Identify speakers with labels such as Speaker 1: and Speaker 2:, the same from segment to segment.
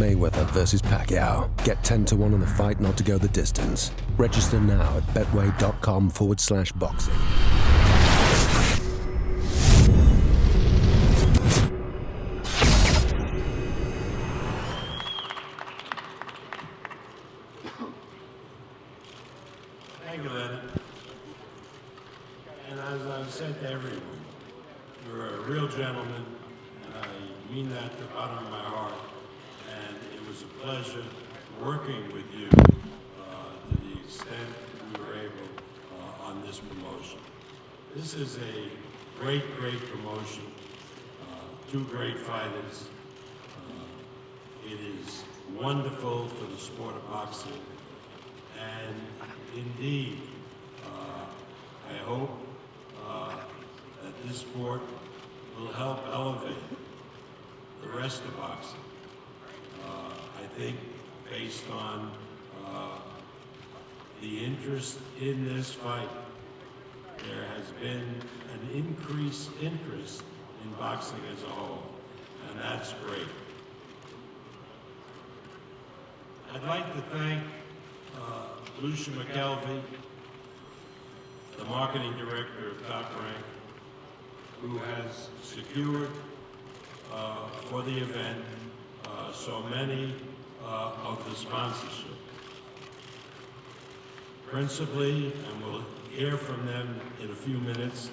Speaker 1: Mayweather versus Pacquiao. Get 10-1 on the fight not to go the distance. Register now at betway.com/boxing.
Speaker 2: Thank you, Lenny. And as I've said to everyone, you're a real gentleman, and I mean that to the bottom of my heart. And it was a pleasure working with you to the extent we were able on this promotion. This is a great, great promotion. Two great fighters. It is wonderful for the sport of boxing. And indeed, I hope that this sport will help elevate the rest of boxing. I think based on the interest in this fight, there has been an increased interest in boxing as a whole, and that's great. I'd like to thank Lucia McKelvey, the marketing director of Top Rank, who has secured for the event so many of the sponsorship. Principally, and we'll hear from them in a few minutes,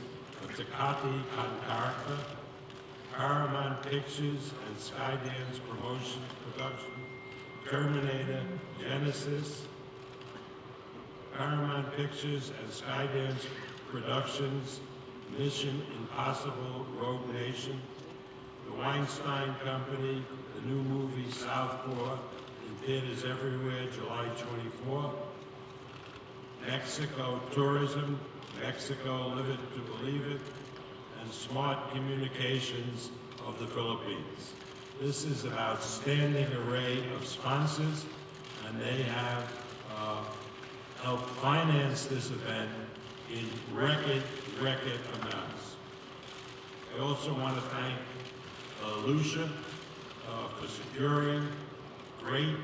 Speaker 2: Tecate Concarca, Paramount Pictures and Skydance Promotion Production, Terminator, Genesis, Paramount Pictures and Skydance Productions, Mission Impossible, Rogue Nation, the Weinstein Company, the new movie Southpaw, in theaters everywhere, July 24. Mexico Tourism, Mexico Live It to Believe It, and Smart Communications of the Philippines. This is an outstanding array of sponsors, and they have helped finance this event in record amounts. I also want to thank Lucia for securing great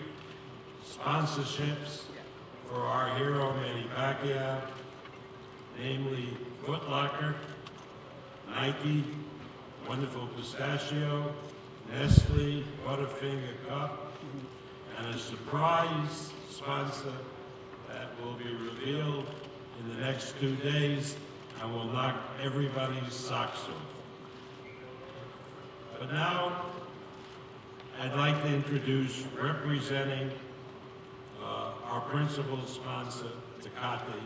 Speaker 2: sponsorships for our hero Manny Pacquiao, namely Foot Locker, Nike, Wonderful Pistachio, Nestle, Butterfinger Cup, and a surprise sponsor that will be revealed in the next 2 days and will knock everybody's socks off. But now, I'd like to introduce, representing our principal sponsor, Tecate,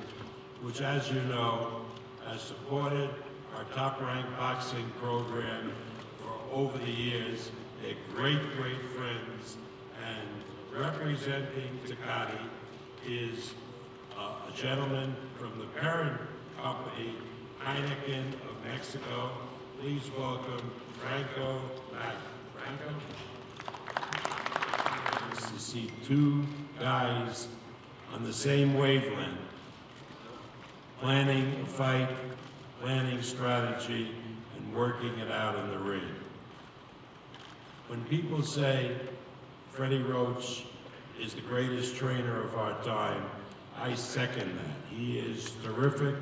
Speaker 2: which, as you know, has supported our Top Rank boxing program for over the years. They're great, great friends, and representing Tecate is a gentleman from the parent company, Heineken of Mexico. Please welcome Franco Mac. Franco? Nice to see two guys on the same wavelength, planning a fight, planning strategy, and working it out in the ring. When people say Freddie Roach is the greatest trainer of our time, I second that. He is terrific,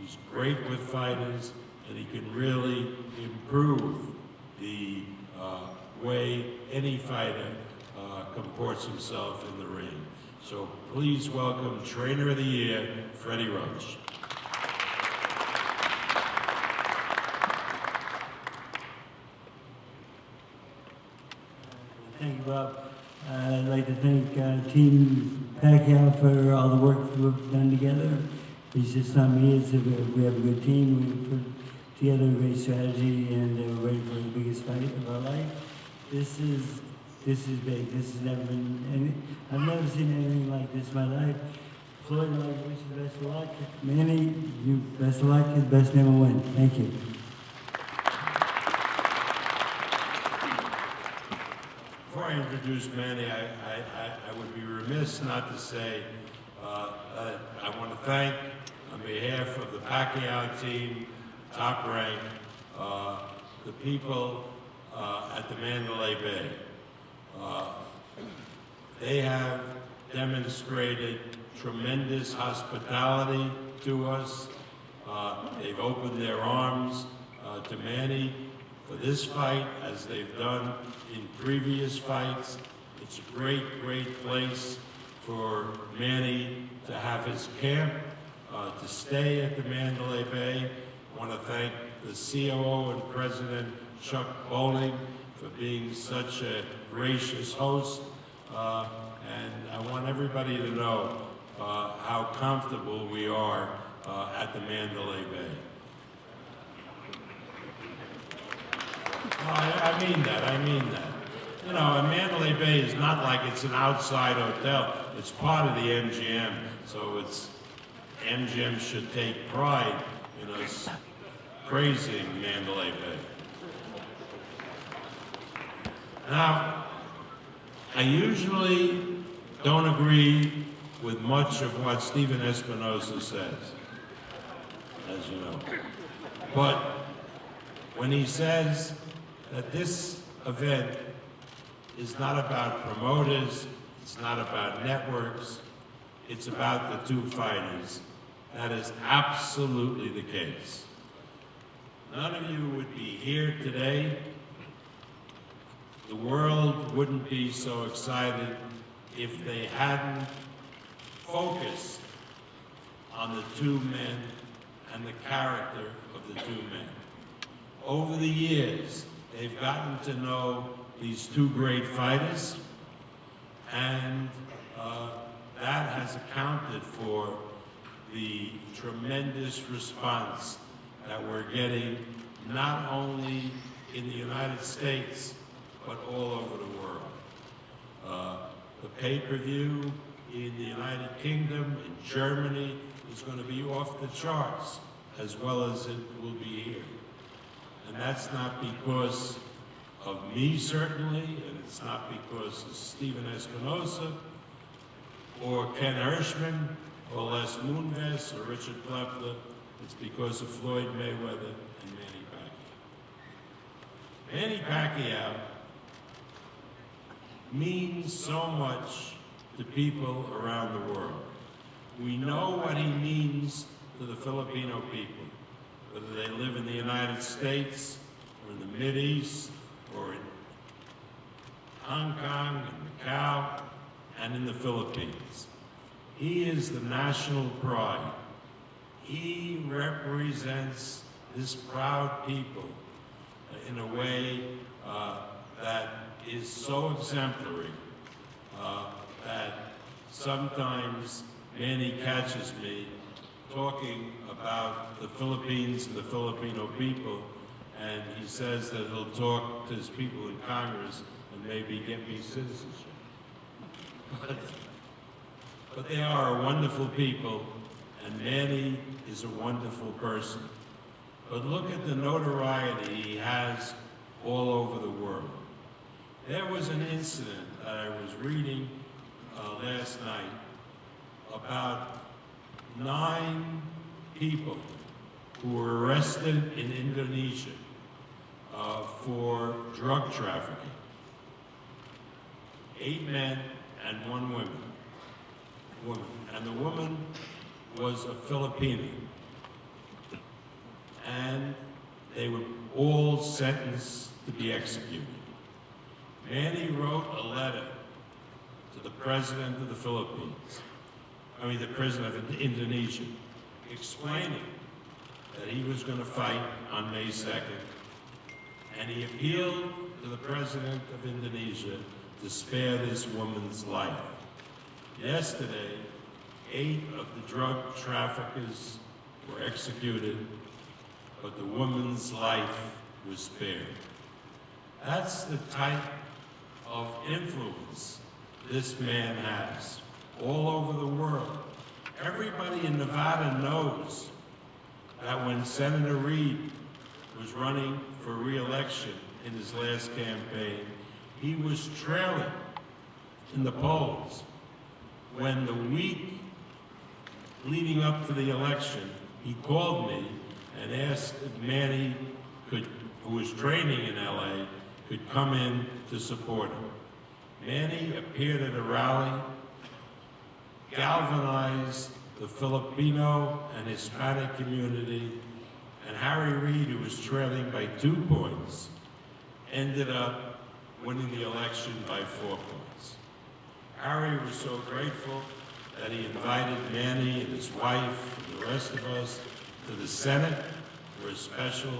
Speaker 2: he's great with fighters, and he can really improve the way any fighter comports himself in the ring. So please welcome Trainer of the Year, Freddie Roach.
Speaker 3: Thank you, Bob. I'd like to thank Team Pacquiao for all the work we've done together. It's just not me, it's we have a good team. We put together a great strategy, and we're ready for the biggest fight of our life. This is big. This has never been, I've never seen anything like this in my life. Floyd, I wish you the best of luck. Manny, you best of luck and best never win. Thank you.
Speaker 2: Before I introduce Manny, I would be remiss not to say I want to thank, on behalf of the Pacquiao team, Top Rank, the people at the Mandalay Bay. They have demonstrated tremendous hospitality to us. They've opened their arms to Manny for this fight, as they've done in previous fights. It's a great, great place for Manny to have his camp, to stay at the Mandalay Bay. I want to thank the COO and President Chuck Bowling for being such a gracious host. And I want everybody to know how comfortable we are at the Mandalay Bay. No, I mean that. You know, a Mandalay Bay is not like it's an outside hotel. It's part of the MGM, so MGM should take pride in us praising Mandalay Bay. Now, I usually don't agree with much of what Stephen Espinosa says, as you know. But when he says that this event is not about promoters, it's not about networks, it's about the two fighters, that is absolutely the case. None of you would be here today. The world wouldn't be so excited if they hadn't focused on the two men and the character of the two men. Over the years, they've gotten to know these two great fighters, and that has accounted for the tremendous response that we're getting, not only in the United States, but all over the world. The pay-per-view in the United Kingdom, in Germany, is going to be off the charts, as well as it will be here. And that's not because of me, certainly, and it's not because of Stephen Espinosa, or Ken Hirschman, or Les Moonves, or Richard Plepler. It's because of Floyd Mayweather and Manny Pacquiao. Manny Pacquiao means so much to people around the world. We know what he means to the Filipino people, whether they live in the United States, or in the Mideast, or in Hong Kong, and Macau, and in the Philippines. He is the national pride. He represents this proud people in a way that is so exemplary that sometimes Manny catches me talking about the Philippines and the Filipino people, and he says that he'll talk to his people in Congress and maybe get me citizenship. But they are a wonderful people, and Manny is a wonderful person. But look at the notoriety he has all over the world. There was an incident that I was reading last night about 9 people who were arrested in Indonesia for drug trafficking. 8 men and 1 woman. And the woman was a Filipino. And they were all sentenced to be executed. Manny wrote a letter to the president of the Philippines, the president of Indonesia, explaining that he was going to fight on May 2nd. And he appealed to the president of Indonesia to spare this woman's life. Yesterday, 8 of the drug traffickers were executed, but the woman's life was spared. That's the type of influence this man has all over the world. Everybody in Nevada knows that when Senator Reid was running for re-election in his last campaign, he was trailing in the polls. When the week leading up to the election, he called me and asked if Manny who was training in LA, could come in to support him. Manny appeared at a rally, galvanized the Filipino and Hispanic community, and Harry Reid, who was trailing by 2 points, ended up winning the election by 4 points. Harry was so grateful that he invited Manny and his wife and the rest of us to the Senate, where a special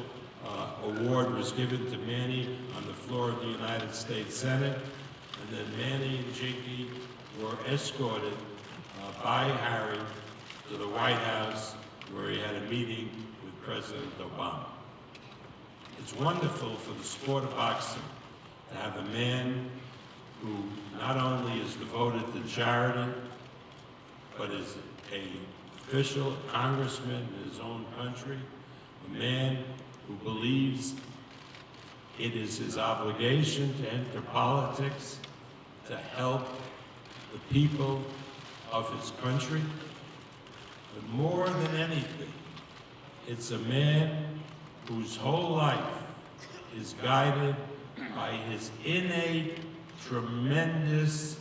Speaker 2: award was given to Manny on the floor of the United States Senate. And then Manny and Jinky were escorted by Harry to the White House, where he had a meeting with President Obama. It's wonderful for the sport of boxing to have a man who not only is devoted to charity, but is an official, congressman in his own country, a man who believes it is his obligation to enter politics to help the people of his country. But more than anything, it's a man whose whole life is guided by his innate, tremendous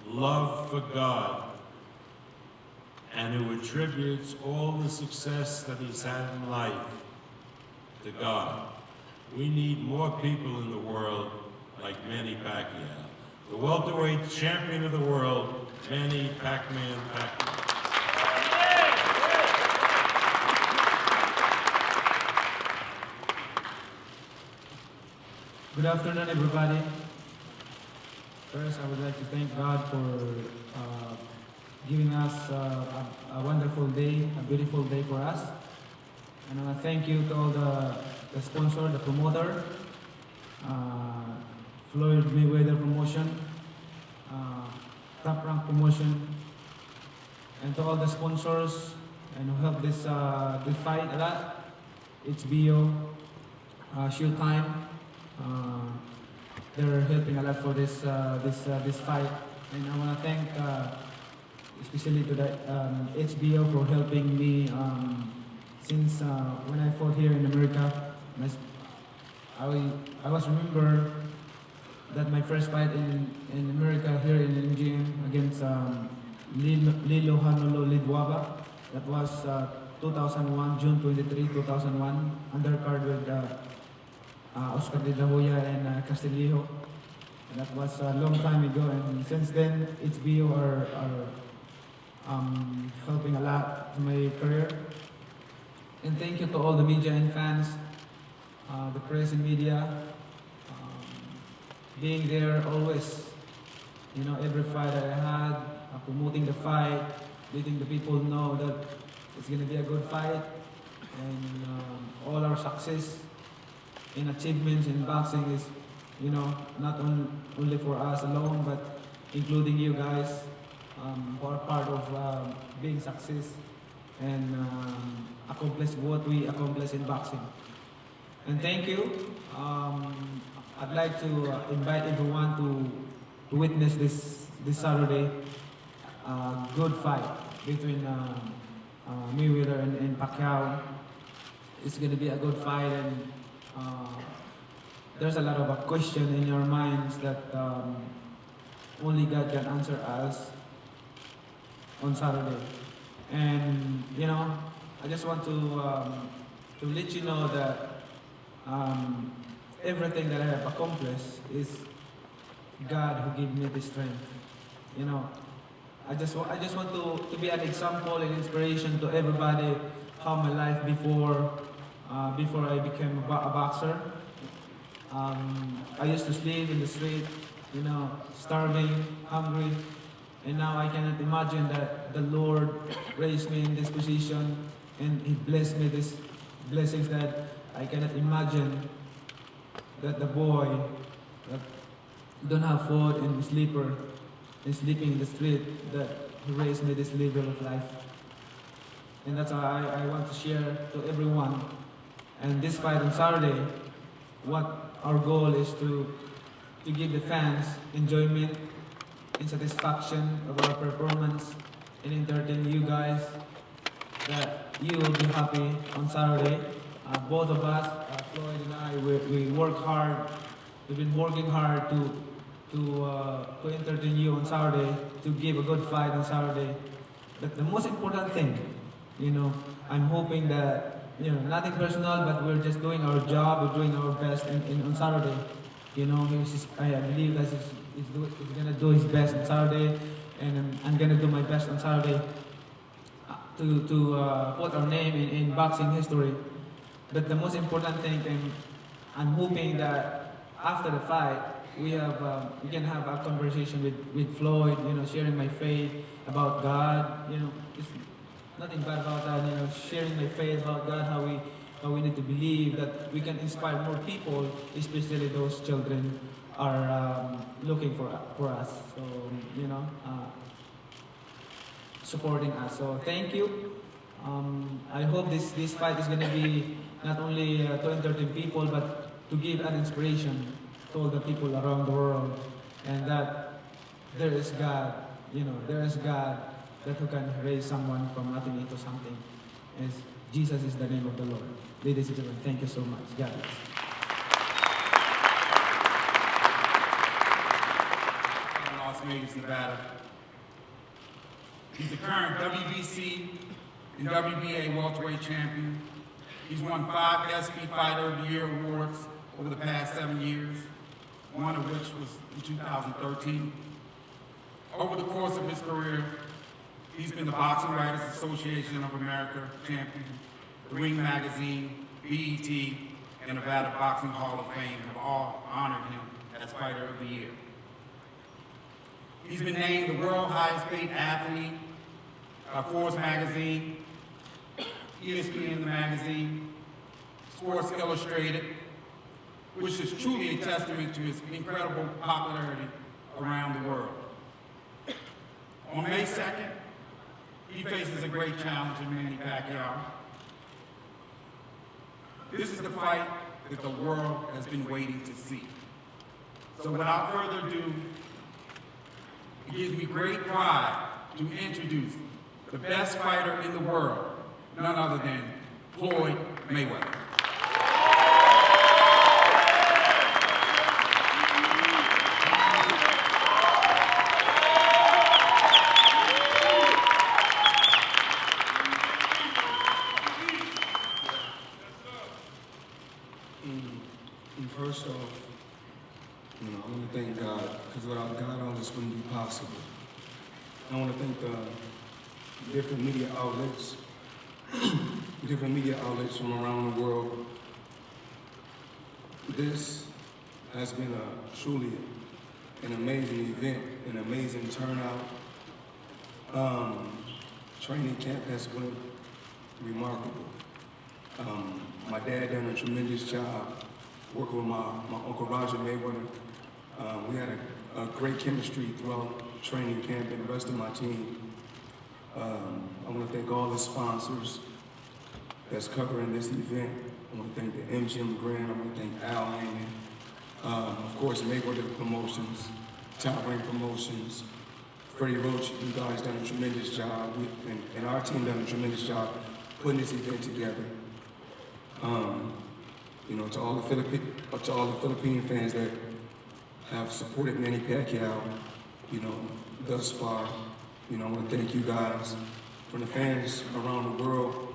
Speaker 2: love for God, and who attributes all the success that he's had in life to God. We need more people in the world like Manny Pacquiao. The welterweight champion of the world, Manny Pac-Man Pacquiao.
Speaker 4: Good afternoon, everybody. First, I would like to thank God for giving us a wonderful day, a beautiful day for us. And I want to thank you to all the sponsor, the promoter, Floyd Mayweather Promotion, Top Rank Promotion, and to all the sponsors and who helped this fight a lot. HBO, Showtime. They're helping a lot for this fight, and I want to thank especially to the HBO for helping me since when I fought here in America. I was remember that my first fight in America here in MGM against Lilo Hanolo Lidwaba. That was 2001, June 23, 2001, undercard with Oscar de la Hoya and Castillo. And that was a long time ago, and since then HBO are helping a lot to my career. And thank you to all the media and fans, the press and media, being there always. You know, every fight that I had, promoting the fight, letting the people know that it's going to be a good fight, and all our success and achievements in boxing is, you know, not only for us alone, but including you guys who are part of being success and accomplish what we accomplish in boxing. And thank you. I'd like to invite everyone to witness this Saturday good fight between Mayweather and Pacquiao. It's going to be a good fight, and there's a lot of question in your minds that only God can answer us on Saturday. And you know, I just want to let you know that everything that I have accomplished is God who gave me the strength. You know, I just want to be an example and inspiration to everybody how my life before I became a boxer. I used to sleep in the street, you know, starving, hungry, and now I cannot imagine that the Lord raised me in this position and He blessed me these blessings that I cannot imagine, that the boy that don't have food and sleeper and sleeping in the street, that He raised me this level of life. And that's why I want to share to everyone. And this fight on Saturday, what our goal is to give the fans enjoyment and satisfaction of our performance and entertain you guys, that you will be happy on Saturday. Both of us, Floyd and I, we work hard. We've been working hard to to entertain you on Saturday, to give a good fight on Saturday. But the most important thing, I'm hoping that, nothing personal, but we're just doing our job, we're doing our best on Saturday. I believe that he's gonna do his best on Saturday, and I'm gonna do my best on Saturday to put our name in boxing history. But the most important thing, and I'm hoping that after the fight, we can have a conversation with Floyd, sharing my faith about God, it's nothing bad about that, sharing my faith about God, how we need to believe that we can inspire more people, especially those children are looking for us. So, supporting us. So thank you. I hope this fight is going to be not only to entertain people, but to give an inspiration to all the people around the world, and that there is God, there is God that who can raise someone from nothing into something. And Jesus is the name of the Lord. Ladies and gentlemen, thank you so much. God bless.
Speaker 5: In Las Vegas, Nevada. He's the current WBC and WBA welterweight champion. He's won 5 SP Fighter of the Year awards over the past 7 years, one of which was in 2013. Over the course of his career, he's been the Boxing Writers Association of America champion, the Ring Magazine, BET, and Nevada Boxing Hall of Fame have all honored him as Fighter of the Year. He's been named the world highest paid athlete by Forbes Magazine, ESPN Magazine, Sports Illustrated, which is truly a testament to his incredible popularity around the world. On May 2nd, he faces a great challenger, Manny Pacquiao. This is the fight that the world has been waiting to see. So without further ado, it gives me great pride to introduce the best fighter in the world, none other than Floyd Mayweather.
Speaker 6: First off, I want to thank God, because without God, all this wouldn't be possible. I want to thank the different media outlets from around the world. This has been truly an amazing event, an amazing turnout. Training camp has been remarkable. My dad done a tremendous job working with my Uncle Roger Mayweather. We had a great chemistry throughout training camp and the rest of my team. I want to thank all the sponsors that's covering this event. I want to thank the MGM Grand. I want to thank Al Heyman. Of course, Mayweather Promotions, Top Rank Promotions, Freddie Roach. You guys done a tremendous job, and our team done a tremendous job putting this event together. To all the Philippine fans that have supported Manny Pacquiao, thus far, I want to thank you guys. From the fans around the world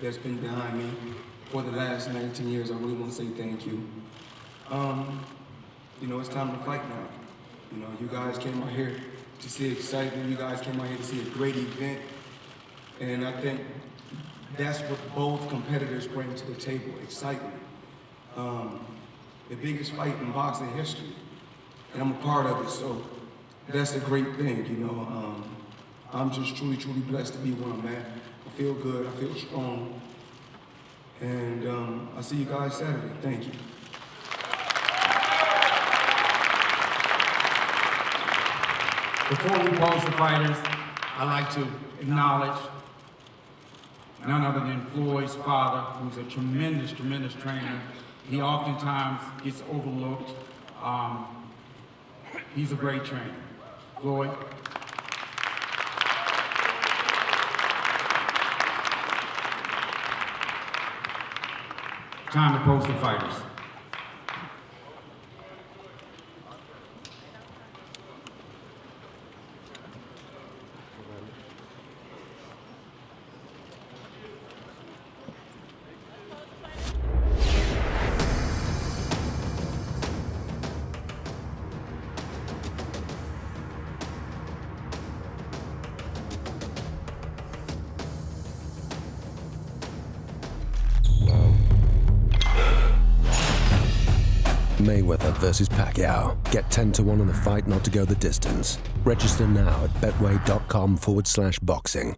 Speaker 6: that's been behind me for the last 19 years, I really want to say thank you. It's time to fight now. You guys came out here to see excitement. You guys came out here to see a great event. And I think that's what both competitors bring to the table, excitement. The biggest fight in boxing history, and I'm a part of it, so that's a great thing, I'm just truly, truly blessed to be where I'm at. I feel good, I feel strong, and I'll see you guys Saturday. Thank you.
Speaker 5: Before we pose the fighters, I'd like to acknowledge none other than Floyd's father, who's a tremendous, tremendous trainer. He oftentimes gets overlooked. He's a great trainer. Floyd. Time to pose the fighters.
Speaker 1: Mayweather versus Pacquiao. Get 10 to 1 on the fight not to go the distance. Register now at betway.com/boxing.